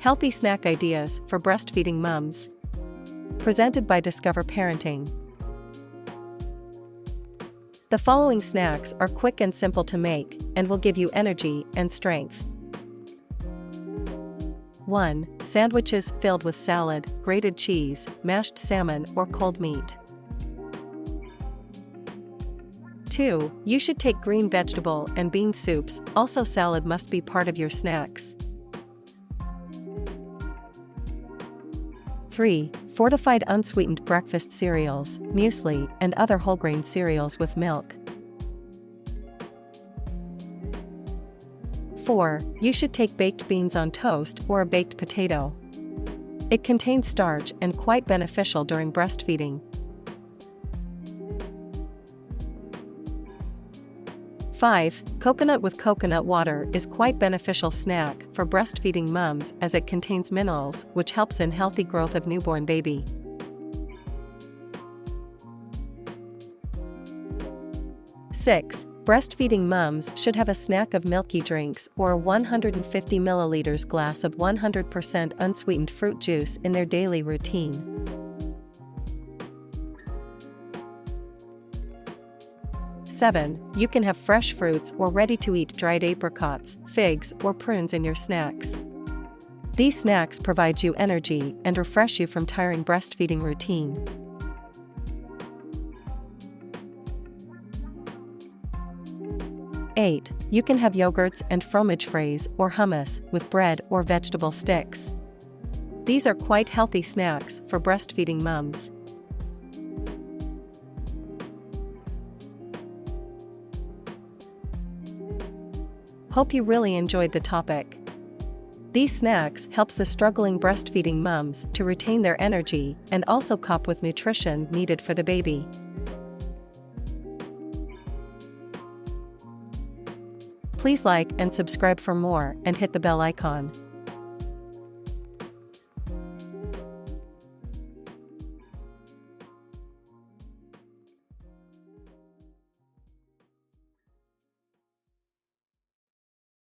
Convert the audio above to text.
Healthy snack ideas for breastfeeding mums. Presented by Discover Parenting. The following snacks are quick and simple to make and will give you energy and strength. 1. Sandwiches filled with salad, grated cheese, mashed salmon or cold meat. 2. You should take green vegetable and bean soups, also salad must be part of your snacks. 3. Fortified unsweetened breakfast cereals, muesli, and other whole grain cereals with milk. 4. You should take baked beans on toast or a baked potato. It contains starch and quite beneficial during breastfeeding. 5. Coconut with coconut water is quite beneficial snack for breastfeeding mums as it contains minerals which helps in healthy growth of newborn baby. 6. Breastfeeding mums should have a snack of milky drinks or a 150 ml glass of 100% unsweetened fruit juice in their daily routine. 7. You can have fresh fruits or ready-to-eat dried apricots, figs, or prunes in your snacks. These snacks provide you energy and refresh you from tiring breastfeeding routine. 8. You can have yogurts and fromage frais or hummus with bread or vegetable sticks. These are quite healthy snacks for breastfeeding mums. Hope you really enjoyed the topic. These snacks helps the struggling breastfeeding mums to retain their energy and also cope with nutrition needed for the baby. Please like and subscribe for more and hit the bell icon.